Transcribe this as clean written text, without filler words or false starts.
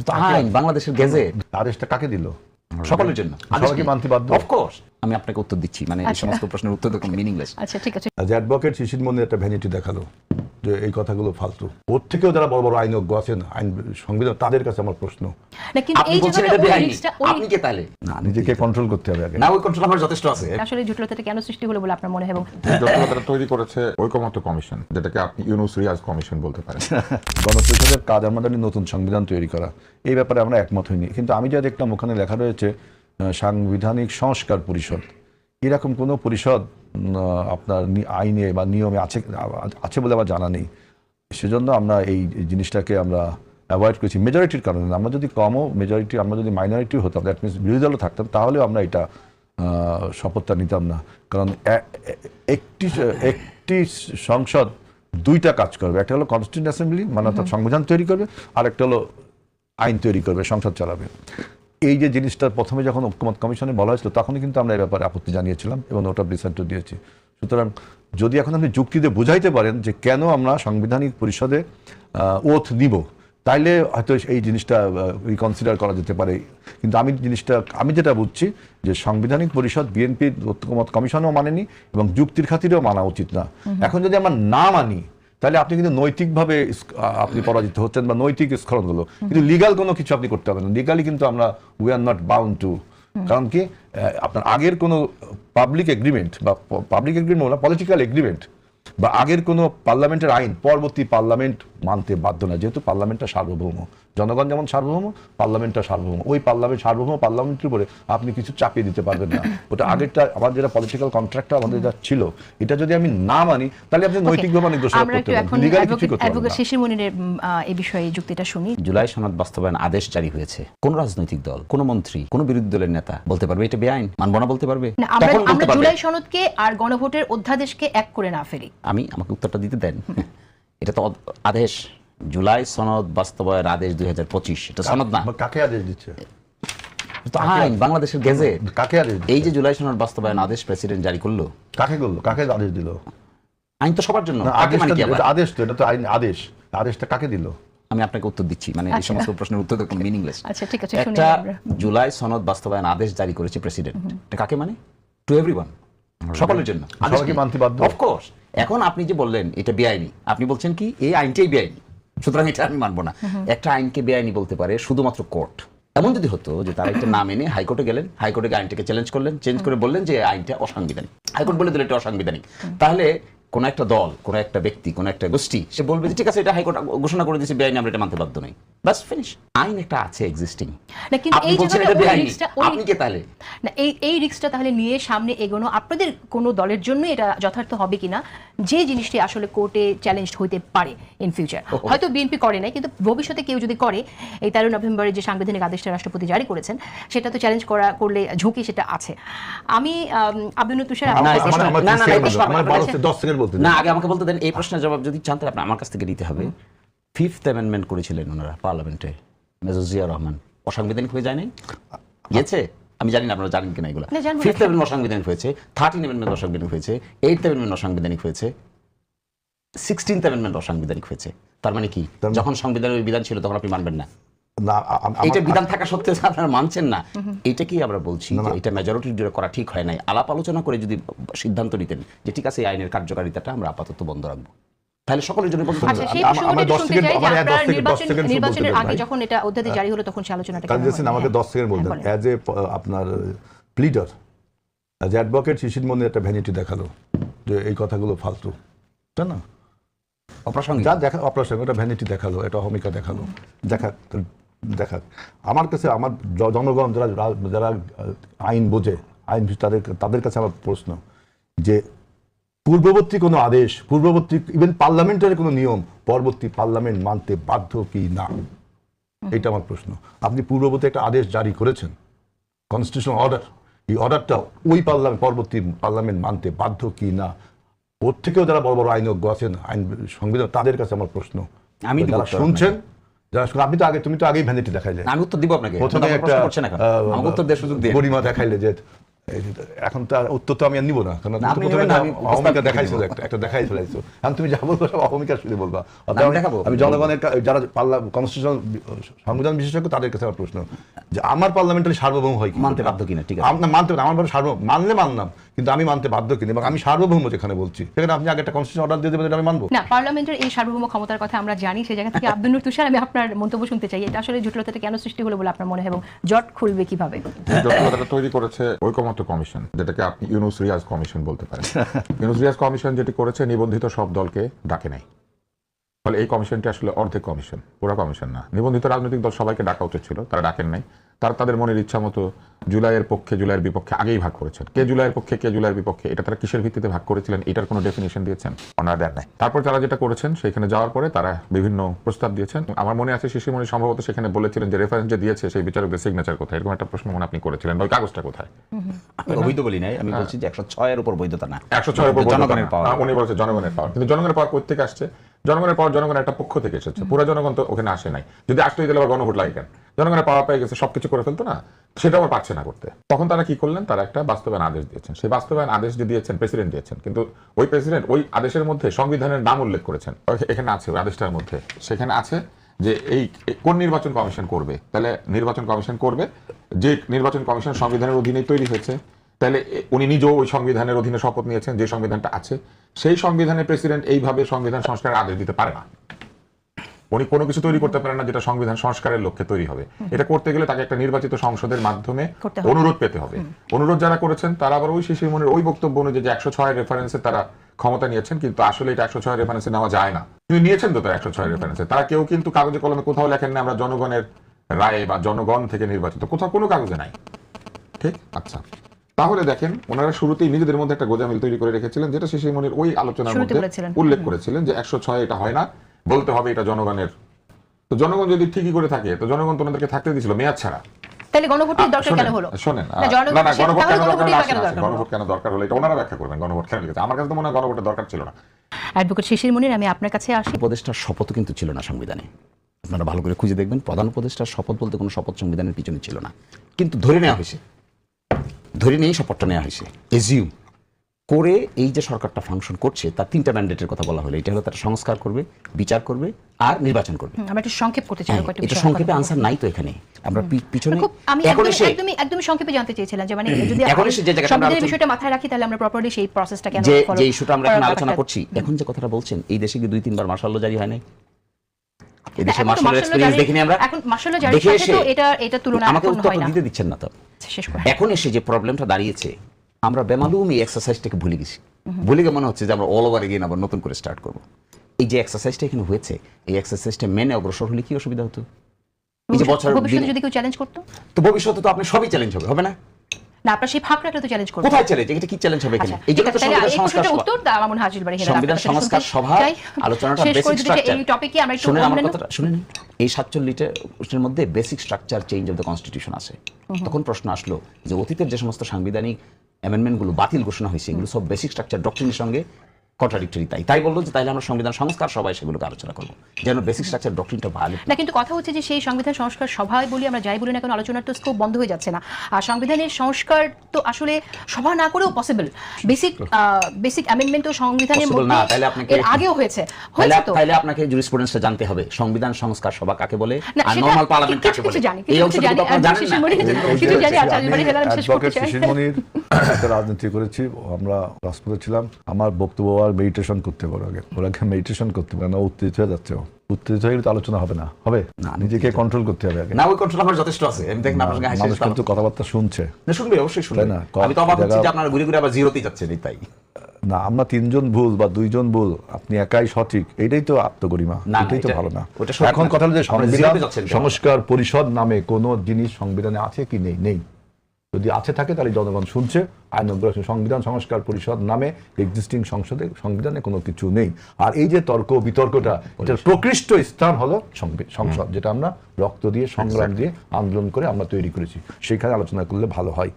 তো আইন বাংলাদেশের গেজেট আদেশটা কাকে দিল? সকলের জন্য সবাইকে মানতে বাধ্য। অফকোর্স আমি আপনাকে উত্তর দিচ্ছি, মানে এই সমস্ত প্রশ্নের উত্তর তো মিনিংলেস। আচ্ছা ঠিক আছে। যে অ্যাডভোকেট শিশির মন্দির একটা ভ্যানিটি দেখালো যে এই কথাগুলো ফালতু। ওর থেকেও যারা বড় বড় আইনজ্ঞ আছেন, আইন সংবিধান, তাদের কাছে আমার প্রশ্ন, না কিন্তু আপনি এই বলছেন যে এটা বেআইনি, আপনি কে তাহলে? না, নিজেকে কন্ট্রোল করতে হবে আগে। না, ওই কন্ট্রোল আমার যথেষ্ট আছে। আসলে জটিলতাটা কেন সৃষ্টি হলো বলে আপনার মনে হয়? এবং জটিলতাটা তৈরি করেছে ঐকমত্য কমিশন, যেটাকে আপনি ইউনুস রিয়াজ কমিশন বলতে পারেন। গণপরিষদের কাজ আমাদের নতুন সংবিধান তৈরি করা, এই ব্যাপারে আমরা একমত হইনি। কিন্তু আমি যা দেখলাম ওখানে লেখা রয়েছে সাংবিধানিক সংস্কার পরিষদ। এরকম কোনো পরিষদ আপনার আইনে বা নিয়মে আছে বলে আমার জানা নেই। সেজন্য আমরা এই জিনিসটাকে আমরা অ্যাভয়েড করেছি মেজরিটির কারণে। আমরা যদি কমও মেজরিটি, আমরা যদি মাইনরিটিও হতাম, দ্যাট মিনস বিরোধী দলও থাকতাম, তাহলেও আমরা এটা শপথটা নিতাম না। কারণ একটি সংসদ দুইটা কাজ করবে, একটা হলো কনস্টিটিউয়েন্ট অ্যাসেম্বলি, মানে অর্থাৎ সংবিধান তৈরি করবে, আর একটা হলো আইন তৈরি করবে, সংসদ চালাবে। এই যে জিনিসটা প্রথমে যখন ঐকমত্য কমিশনে বলা হয়েছিল, তখনই কিন্তু আমরা এই ব্যাপারে আপত্তি জানিয়েছিলাম এবং নোট অফ ডিসেন্টও দিয়েছি। সুতরাং যদি এখন আপনি যুক্তিতে বুঝাইতে পারেন যে কেন আমরা সাংবিধানিক পরিষদে ওথ নিব, তাইলে হয়তো এই জিনিসটা রিকনসিডার করা যেতে পারে। কিন্তু আমি যেটা বুঝছি যে সাংবিধানিক পরিষদ বিএনপির ঐকমত্য কমিশনও মানেনি এবং যুক্তির খাতিরেও মানা উচিত না। এখন যদি আমরা না মানি, তাহলে আপনি কিন্তু নৈতিকভাবে আপনি পরাজিত হচ্ছেন বা নৈতিক স্খলন হলো, কিন্তু লিগাল কোনো কিছু আপনি করতে পারবেন না। লিগালি কিন্তু আমরা we are not bound to. কারণ কি, আপনার আগের কোনো পাবলিক এগ্রিমেন্ট বা পলিটিক্যাল এগ্রিমেন্ট বা আগের কোনো পার্লামেন্টের আইন পরবর্তী পার্লামেন্ট মানতে বাধ্য না, যেহেতু পার্লামেন্টটা সার্বভৌম। জনগণ যেমন সার্বভৌম, পার্লামেন্টটা সার্বভৌম। ওই সার্বভৌম পার্লামেন্টের উপরে আপনি কিছু চাপিয়ে দিতে পারবেন না। ওটা আগেরটা আমার যেটা পলিটিক্যাল কন্ট্রাক্টটা আমাদের যা ছিল, এটা যদি আমি না মানি, তাহলে আপনি নৈতিকভাবে অনেক দোষারোপ করতে পারবেন, লিগালি কিছু করতে পারবেন না। শিশির মনিরের এই বিষয়ে যুক্তিটা শুনি। জুলাই সনদ বাস্তবায়ন আদেশ জারি হয়েছে, কোন রাজনৈতিক দল, কোন মন্ত্রী, কোন বিরোধী দলের নেতা বলতে পারবে এটা বেআইন, মানবো না বলতে পারবে? আমরা জুলাই সনদকে আর গণভোটের অধ্যাদেশকে এক করে না ফেলি। আমাকে উত্তরটা দিতে দেন। এটা তো আদেশ, জুলাই সনদ বাস্তবায়ন আদেশ 2025, এটা সনদ না। কাকে আদেশ দিচ্ছে? তো আইন বাংলাদেশের গেজেট। কাকে আদেশ? এই যে জুলাই সনদ বাস্তবায়ন আদেশ প্রেসিডেন্ট জারি করলো, কাকে করলো? কাকে আদেশ দিল? আইন তো সবার জন্য। আদেশ তো, এটা তো আইন আদেশ। আদেশটা কাকে দিল? আমি আপনাকে উত্তর দিচ্ছি, মানে এই সমস্ত প্রশ্নের উত্তর তো মিনিংলেস। আচ্ছা ঠিক আছে, একটা জুলাই সনদ বাস্তবায়ন আদেশ জারি করেছে প্রেসিডেন্ট, এটা কাকে মানে? টু এভরিওয়ান, সকলের জন্য, সবাইকে মানতে বাধ্য। অফকোর্স। এখন আপনি যে বললেন এটা বেআইনি, আপনি বলছেন কি এই আইনটাই বেআইনি, সুতরাং এটা আমি মানবো না। একটা আইনকে বেআইনি বলতে পারে শুধুমাত্র কোর্ট। এমন যদি হতো যে তারা এটা না মেনে হাইকোর্টে গেলেন, হাইকোর্টে আইনটাকে চ্যালেঞ্জ করলেন, চেঞ্জ করে বললেন যে আইনটা অসাংবিধানিক, হাইকোর্ট বলে দিল এটা অসাংবিধানিক, তাহলে কোন একটা দল, কোন একটা ব্যক্তি, কোন একটা গোষ্ঠী সে বলবে যে ঠিক আছে এটা হাইকোর্ট ঘোষণা করে দিয়েছে বেআইনি, আমরা এটা মানতে বাধ্য নই, বাস ফিনিশ। আইন একটা আছে এক্সিস্টিং, আপনি বলছেন এটা বেআইনি, আপনি কে তাহলে? না, এই রিস্কটা তাহলে নিয়ে সামনে এগোনো আপনাদের কোনো দলের জন্য এটা যথার্থ হবে কিনা, যে জিনিসটি আসলে কোর্টে চ্যালেঞ্জ হইতে পারে ইন ফিউচার। হয়তো বিএনপি করে নাই, কিন্তু ভবিষ্যতে কেউ যদি করে, এই 13 নভেম্বরে যে সাংবিধানিক আদেশটা রাষ্ট্রপতি জারি করেছেন, সেটা তো চ্যালেঞ্জ করলে ঝুঁকি সেটা আছে। আমি আব্দুল তুষার, না আগে আমাকে বলতে দেন, এই প্রশ্নের জবাব যদি চান তাহলে আমার কাছ থেকে নিতে হবে। 5th অ্যামেন্ডমেন্ট করেছিলেন ওনারা পার্লামেন্টে, মেজর জিয়া রহমান, অসাংবিধানিক হয়ে যায় নাই? গিয়েছে? আমি জানি না আপনারা জানেন কিনা এগুলো। 5th অ্যামেন্ডমেন্ট অসাংবিধানিক হয়েছে, 13th অ্যামেন্ডমেন্ট অসাংবিধানিক হয়েছে, 8th অ্যামেন্ডমেন্ট অসাংবিধানিক হয়েছে, 16th অ্যামেন্ডমেন্ট অসাংবিধানিক হয়েছে। তার মানে কি, যখন সংবিধানের বিধান ছিল তখন আপনি মানবেন না? এটা বিধান থাকা সত্ত্বেও আপনারা মানছেন না, এটা কি আমরা বলছি যে এটা মেজরিটি জুড়ে করা ঠিক হয় নাই? আলাপ আলোচনা করে যদি সিদ্ধান্ত নিতেন যে ঠিক আছে এই আইনের কার্যকারিতাটা আমরা আপাতত বন্ধ রাখবো, তাহলে সকলের জন্য নির্বাচনের আগে যখন এটা অধ্যাদেশ জারি হলো তখন সে আলোচনাটা আমাকে 10 সেকেন্ড বলতেন। অ্যাজ এ আপনার প্লিডার, অ্যাজ এ অ্যাডভোকেট শিশির মন্দির একটা ভ্যানিটি দেখালো যে এই কথাগুলো ফালতু, তাই না? যা দেখা অপ্রাসঙ্গিক, এটা ভ্যানিটি দেখালো, এটা অহমিকা দেখালো, দেখাক। আমার কাছে, আমার জনগণ যারা আইন বোঝে, আইন তাদের কাছে আমার প্রশ্ন যে পূর্ববর্তী কোনো আদেশ, পূর্ববর্তী ইভেন পার্লামেন্টের কোনো নিয়ম পরবর্তী পার্লামেন্ট মানতে বাধ্য কি না, এটা আমার প্রশ্ন। আপনি পূর্ববর্তী একটা আদেশ জারি করেছেন, কনস্টিটিউশনাল অর্ডার, এই অর্ডারটা ওই পরবর্তী পার্লামেন্ট মানতে বাধ্য কি না, ওর থেকেও যারা বড় বড় আইনজ্ঞ আছেন, আইন সংবিধান, তাদের কাছে আমার প্রশ্ন। আমি যারা শুনছেন, আপনি তো আগে, তুমি তো আগেই ভ্যানিটি দেখাইলে, আমি উত্তর দিব আপনাকে, প্রথমে একটা গরিমা দেখাইলে যে এখন তো আর উত্তর তো আমি আর নিব না, কারণ না, তুমি আপনি তো প্রথমে নেবেন না, আমি অহমিকা প্রস্তাব দেখাইছো, দিব। একটা দেখাই ফেলাইছো। এখন তুমি যা বলবো সব অহমিকার সুরে বলবা। অতএব আমি দেখাবো। আমি জনগণের যারা কনস্টিটিউশনাল সংবিধান বিশেষজ্ঞ তাদের কাছে আমার প্রশ্ন যে আমার পার্লামেন্টারি সার্বভৌম হয় কি? মানতে বাধ্য কিনা, ঠিক আছে। আপনার মানতে হবে না, আমার সার্বভৌম মানলে মানলাম, কিন্তু আমি মানতে বাধ্য কিনা এবং আমি সার্বভৌম যেখানে বলছি সেখানে আপনি আগে একটা কনস্টিটিউশন অর্ডার দিয়ে দেবেন, এটা আমি মানবো। না, পার্লামেন্টের এই সার্বভৌম ক্ষমতার কথা আমরা জানি, সেই জায়গা থেকে আব্দুল নূর তুষার, আমি আপনার মন্তব্য শুনতে চাই। এটা আসলে জটিলতাটা কেন সৃষ্টি হলো বলে আপনার মনে হয় এবং জট খুলবে কিভাবে? জটিলতাটা তৈরি করেছে ঐকমত্য কমিশন, যেটাকে আপনি ইউনুস রিয়াজ কমিশন বলতে পারেন। ইউনুস রিয়াজ কমিশন যেটি করেছে, নিবন্ধিত সব দলকে ডাকে নাই। ফলে এই কমিশনটি আসলে অর্ধেক কমিশন, পুরো কমিশন না। নিবন্ধিত রাজনৈতিক দল সবাইকে ডাকা উচিত ছিল, তারা ডাকেন নাই। তারা তাদের মনের ইচ্ছা মতো জুলাইয়ের পক্ষে জুলাইয়ের বিপক্ষে আগেই ভাগ করেছেন। কে জুলাইয়ের পক্ষে কে জুলাইয়ের বিপক্ষে, এটা তারা কিসের ভিত্তিতে ভাগ করেছিলেন এটার কোনো ডেফিনেশন দিয়েছেন? ওনারা দেন নাই। তারপর তারা যেটা করেছেন, সেখানে যাওয়ার পরে তারা বিভিন্ন প্রস্তাব দিয়েছেন। আমার মনে আছে শিশিরমণি সম্ভবত সেখানে বলেছিলেন যে রেফারেন্স যে দিয়েছে সেই বিচারকদের সিগনেচার কোথায়, এরকম একটা প্রশ্ন মনে আপনি করেছিলেন, বা ওই কাগজটা কোথায়? আমি অবৈধ বলি নাই, আমি বলছি যে 106 এর উপর বৈধতা না, 106 উপর জনগণের পাওয়া। উনি বলেছে জনগণের পাওয়ার, কিন্তু জনগণের পাওয়ার কোথা থেকে আসছে? জনগণের পাওয়ার জনগণের একটা পক্ষ থেকে এসেছে, পুরো জনগণ তো ওখানে আসে নাই। যদি আসতো তাহলে আবার গণভোট লাগে কেন? জনগণের পাওয়ার পেয়ে গেছে, সবকিছু করে ফেলতো না, সেটা আবার পারছে না করতে। তখন তারা কি করলেন? তারা একটা বাস্তবায়ন আদেশ দিয়েছেন। সেই বাস্তবায়ন আদেশ যে দিয়েছেন, প্রেসিডেন্ট দিয়েছেন, কিন্তু ওই প্রেসিডেন্ট ওই আদেশের মধ্যে সংবিধানের নাম উল্লেখ করেছেন। এখানে আছে ওই আদেশটার মধ্যে, সেখানে আছে যে এই কোন নির্বাচন কমিশন করবে। তাহলে নির্বাচন কমিশন করবে যে নির্বাচন কমিশন সংবিধানের অধীনে তৈরি হয়েছে। তাহলে উনি নিজেও ওই সংবিধানের অধীনে শপথ নিয়েছেন, যে সংবিধানটা আছে সেই সংবিধানের প্রেসিডেন্ট এইভাবে সংবিধান সংস্কারের আদেশ দিতে পারে না। উনি কোনো কিছু তৈরি করতে পারেন না যেটা সংবিধান সংস্কারের লক্ষ্যে তৈরি হবে। এটা করতে গেলে তাকে একটা নির্বাচিত সংসদের মাধ্যমে করতে হবে। অনুরোধ পেতে হবে। অনুরোধ যারা করেছেন তারা আবার ওই শিশিরমণির ওই বক্তব্য অনুযায়ী যে 106 রেফারেন্সে তারা ক্ষমতা নিয়েছেন, কিন্তু আসলে এটা 106 রেফারেন্সে নেওয়া যায় না। কিন্তু নিয়েছেন তো তারা 106 রেফারেন্সে। তারা কেউ কিন্তু কাগজে কলমে কোথাও লেখেন না আমরা জনগণের রায়ে বা জনগণ থেকে নির্বাচিত, কোথাও কোনো কাগজে নাই। ঠিক, আচ্ছা। তাহলে দেখেন, ওনারা শুরুতেই নিজেদের মধ্যে একটা গোঁজামিল তৈরি করে রেখেছিলেন, যেটা শিশিরমণির ওই আলোচনার শুরুতে মধ্যে বলেছিলেন। উল্লেখ করেছিলেন যে 106 এটা হয় না, বলতে হবে এটা জনগণের। তো জনগণ যদি ঠিকই করে থাকে, তো জনগণ তো ওনাদেরকে থাকতে দিয়েছিল মেয়াদ ছাড়া। তাহলে গণভোটের দরকার কেন হলো? শোনেন, না, না না, গণভোট কেন দরকার গণভোটই হলো? বা কেন দরকার হলো? গণভোট কেন দরকার হলো এটা ওনারা ব্যাখ্যা করবেন। গণভোট কেন লিখেছে, আমার কাছে তো মনে হয় গণভোটের দরকার ছিল না। অ্যাডভোকেট শিশির মনির, আমি আপনার কাছে আসি। উপদেষ্টার শপথও কিন্তু ছিল না সংবিধানে। আপনারা ভালো করে খুঁজে দেখবেন, প্রধান উপদেষ্টার শপথ বলতে কোনো শপথ সংবিধানের পিছনে ছিল না, কিন্তু ধরে নেওয়া হয়েছে, ধরে নিয়েই শপথটা নেওয়া হয়েছে। এজিউম করে এই যে সরকারটা ফাংশন করছে তার 3টা ম্যান্ডেটের কথা বলা হলো। এটা হলো তারা সংস্কার করবে, বিচার করবে আর নির্বাচন করবে। আমরা একটু সংক্ষেপ করতে চাই, কয়েকটা এটা বিষয় সংক্ষেপে কথা আনসার নাই তো এখানে। আমরা পিছনে খুব আমি এখন এসে একদমই সংক্ষেপে জানতে চেয়েছিলাম যে মানে যদি এখন এসে যে জায়গাটা আমরা সংবিধানের আলোচনা- বিষয়টা মাথায় রাখি, তাহলে আমরা প্রপারলি সেই প্রসেসটা কেন যে follow যে ইস্যুটা আমরা এখন করার আলোচনা ব্যাপারটা- করছি, এখন যে কথাটা বলছেন, এই দেশে কি 2-3 বার মার্শাল ল জারি হয় নাই? এই না, দেশে এখন তো মার্শাল martial law এক্সপেরিয়েন্স জারি- দেখিনি আমরা। এখন martial law জারির দেখে সাথে তো এসে এটা তুলনা আমাকে এখন উত্তর হয় না। দিতে দিচ্ছেন না তো। শেষ করে এখন এসে যে প্রবলেমটা দাঁড়িয়েছে, আমরা বেমালুম এই এক্সারসাইজটাকে ভুলে গেছি। ভুলে গিয়ে মনে হচ্ছে যে আমরা অল ওভার এগেইন আবার নতুন করে স্টার্ট করব। এই যে এক্সারসাইজটা এখানে হয়েছে, এই এক্সারসাইজটা মেনে অগ্রসর হলে কি অসুবিধা হতো? এই যে বছর ভবিষ্যতে যদি কেউ চ্যালেঞ্জ করতো, তো ভবিষ্যতে তো আপনি সবই চ্যালেঞ্জ হবে না? না আপনার সেই ফাঁক রাখলে তো চ্যালেঞ্জ করবে। কোথায় চ্যালেঞ্জ? এটা কি চ্যালেঞ্জ হবে এখানে? আচ্ছা, এই ঠিক জন্য আছে, তো তাহলে সংবিধান এই সংস্কার প্রশ্নটার সভা, উত্তর আমার মনে হয় হাজির বাড়ি সংবিধান সংস্কার সভা আলোচনাটা বেসিক স্ট্রাকচার। এই টপিকে আমরা একটু শুনেন আমার অন্যান্য- কথাটা, শুনেন। এই 47টার মধ্যে basic structure change of the constitution আছে। তখন প্রশ্ন আসলো যে অতীতের যে সমস্ত সাংবিধানিক অ্যামেন্ডমেন্টগুলো বাতিল ঘোষণা হয়েছে, এগুলো সব বেসিক স্ট্রাকচার ডক্ট্রিনের সঙ্গে কন্ট্রাডিক্টরি। তাই বললো যে তাইলে আমরা সংবিধান সংস্কার সভায় সেগুলোকে আলোচনা করবো, যেন বেসিক স্ট্রাকচার ডক্ট্রিনটা ভায়োলেট না, কিন্তু কথা হচ্ছে যে সেই সংবিধান সংস্কার সভায় বলি আমরা যাই বলি না কেন, আলোচনার তো স্কোপ বন্ধ হয়ে যাচ্ছে না। আর সংবিধানের সংস্কার তো আসলে সভা না করেও পসিবল। বেসিক অ্যামেন্ডমেন্ট তো সংবিধানের Possible মধ্যে না, তাহলে আপনাকে এর আগেও হয়েছে তো। তাইলে আপনাকে জুরিসপ্রুডেন্সটা জানতে হবে, সংবিধান সংস্কার সভা কাকে বলে না, আর সেটা নরমাল পার্লামেন্ট কিছু কাকে কিছু বলে। জানি, এই কিছু অংশটা জানি, তো আপনারা জানেন শিশির না। মনির কিছু জানি। আচ্ছা, আমি হেলাল শেষ করতে চাই। শিশিরমণির একটা রাজনীতি করেছি, আমরা রাজপথে ছিলাম। আমার বক্তব্য আর মেডিটেশন করতে পারো আগে, ওরা মেডিটেশন করতে পারে না, উত্তেজিত হয়ে যাচ্ছে। উত্তেজিত হয়ে গেলে তো আলোচনা হবে না, হবে না, নিজেকে কন্ট্রোল করতে হবে আগে। না, ওই কন্ট্রোল আমার যথেষ্ট আছে। আমি দেখেন আপনার সঙ্গে হাসি মানুষ কিন্তু কথাবার্তা শুনছে। না, শুনবে, অবশ্যই শুনবে। তাই না? আমি তো অবাক হচ্ছি যে আপনারা ঘুরে ঘুরে আবার জিরোতেই যাচ্ছেন। এই তাই না, আমরা 3 জন ভুল বা 2 জন ভুল, আপনি একাই সঠিক, এইটাই তো আত্মগরিমা, না, এটাই তো এটা- ভালো না। ওটা সঠিক এখন না। কথা হলো যে আপনি সংবিধান জিরোতে যাচ্ছেন কেন? সংস্কার পরিষদ নামে কোনো জিনিস সংবিধানে আছে কি নেই? নেই। যদি আছে থাকে তাহলে জনগণ শুনছে। আইন সংবিধান সংস্কার পরিষদ নামে এক্সিস্টিং সংবিধানে কোনো কিছু নেই। আর এই যে তর্ক বিতর্কটা, এটার প্রকৃষ্ট স্থান হলো সংসদ, যেটা আমরা রক্ত দিয়ে সংগ্রাম দিয়ে আন্দোলন করে আমরা তৈরি করেছি। সেখানে আলোচনা করলে ভালো হয়।